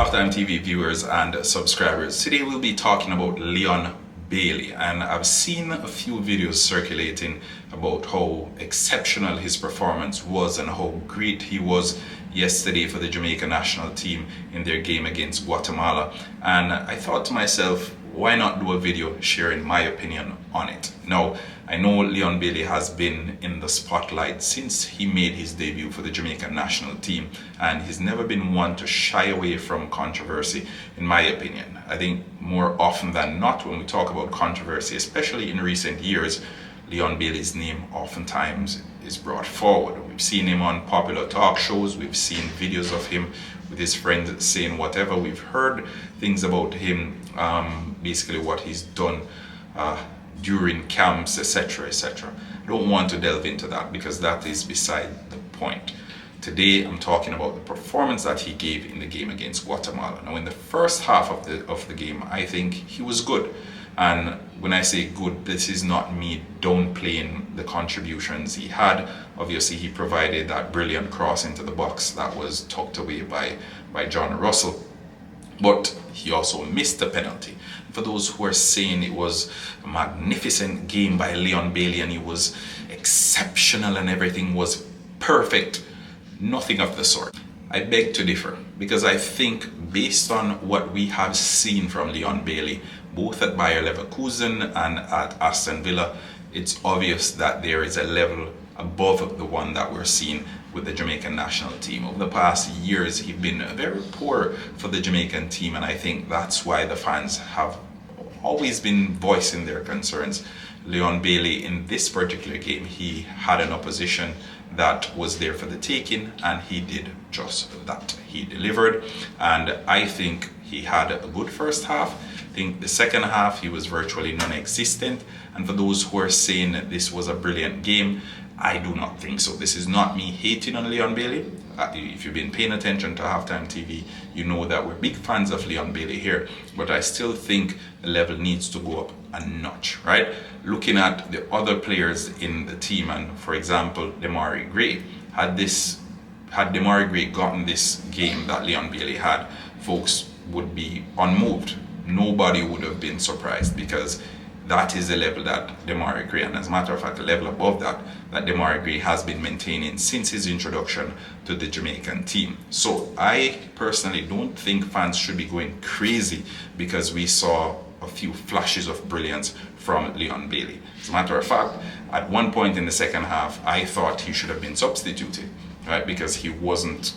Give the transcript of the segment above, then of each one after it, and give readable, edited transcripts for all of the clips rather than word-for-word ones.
Halftime TV viewers and subscribers. Today we'll be talking about Leon Bailey, and I've seen a few videos circulating about how exceptional his performance was and how great he was yesterday for the Jamaica national team in their game against Guatemala. And I thought to myself, why not do a video sharing my opinion on it? Now, I know Leon Bailey has been in the spotlight since he made his debut for the Jamaican national team, and he's never been one to shy away from controversy, in my opinion. I think more often than not, when we talk about controversy, especially in recent years, Leon Bailey's name oftentimes is brought forward. We've seen him on popular talk shows, we've seen videos of him with his friends saying whatever, we've heard things about him, basically what he's done during camps, etc., etc. I don't want to delve into that because that is beside the point. Today I'm talking about the performance that he gave in the game against Guatemala. Now, in the first half of the game, I think he was good. And when I say good, this is not me downplaying the contributions he had. Obviously, he provided that brilliant cross into the box that was tucked away by John Russell. But he also missed the penalty. For those who are saying it was a magnificent game by Leon Bailey and he was exceptional and everything was perfect, nothing of the sort. I beg to differ, because I think based on what we have seen from Leon Bailey, both at Bayer Leverkusen and at Aston Villa, it's obvious that there is a level above the one that we're seeing with the Jamaican national team. Over the past years, he's been very poor for the Jamaican team, and I think that's why the fans have always been voicing their concerns. Leon Bailey, in this particular game, he had an opposition that was there for the taking, and he did just that. He delivered, and I think he had a good first half. I think the second half he was virtually non-existent, and for those who are saying that this was a brilliant game, I do not think so. This is not me hating on Leon Bailey. If you've been paying attention to Halftime TV, you know that we're big fans of Leon Bailey here, but I still think the level needs to go up a notch, right? Looking at the other players in the team, and for example, Demarai Gray, had Demarai Gray gotten this game that Leon Bailey had, folks would be unmoved. Nobody would have been surprised, because that is the level that Demarai Gray, and as a matter of fact, the level above that Demarai Gray has been maintaining since his introduction to the Jamaican team. So I personally don't think fans should be going crazy because we saw a few flashes of brilliance from Leon Bailey. As a matter of fact, at one point in the second half, I thought he should have been substituted, right? Because he wasn't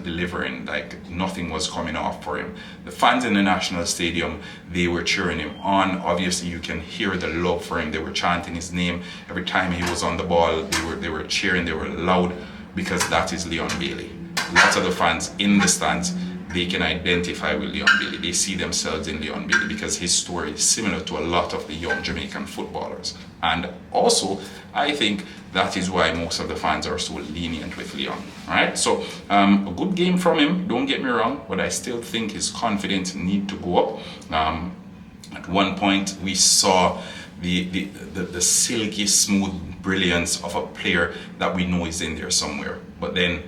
delivering, like nothing was coming off for him. The fans in the national stadium, they were cheering him on. Obviously, you can hear the love for him. They were chanting his name every time he was on the ball. They were cheering, they were loud, because that is Leon Bailey. Lots of the fans in the stands, they can identify with Leon Bailey. They see themselves in Leon Bailey because his story is similar to a lot of the young Jamaican footballers. And also, I think that is why most of the fans are so lenient with Leon. All right, so a good game from him, don't get me wrong, but I still think his confidence need to go up. At one point, we saw the silky smooth brilliance of a player that we know is in there somewhere, but then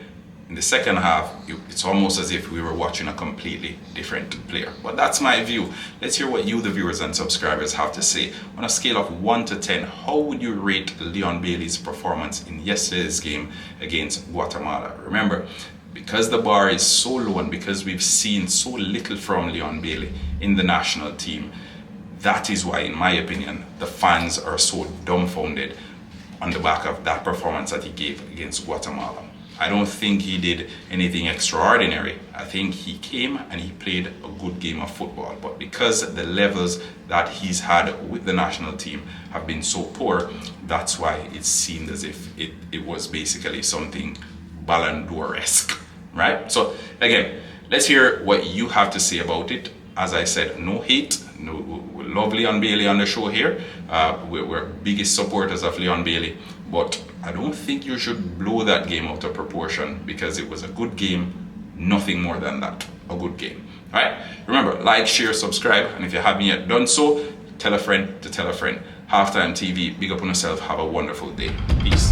in the second half, it's almost as if we were watching a completely different player. But that's my view. Let's hear what you, the viewers and subscribers, have to say. On a scale of 1 to 10, how would you rate Leon Bailey's performance in yesterday's game against Guatemala? Remember, because the bar is so low and because we've seen so little from Leon Bailey in the national team, that is why, in my opinion, the fans are so dumbfounded on the back of that performance that he gave against Guatemala. I don't think he did anything extraordinary. I think he came and he played a good game of football. But because the levels that he's had with the national team have been so poor, that's why it seemed as if it was basically something Ballon d'Or-esque, right? So again, let's hear what you have to say about it. As I said, no hate. No, we love Leon Bailey on the show here. We're biggest supporters of Leon Bailey. But I don't think you should blow that game out of proportion, because it was a good game, nothing more than that, a good game. All right, remember, like, share, subscribe, and if you haven't yet done so, tell a friend to tell a friend. Halftime TV, big up on yourself, have a wonderful day. Peace.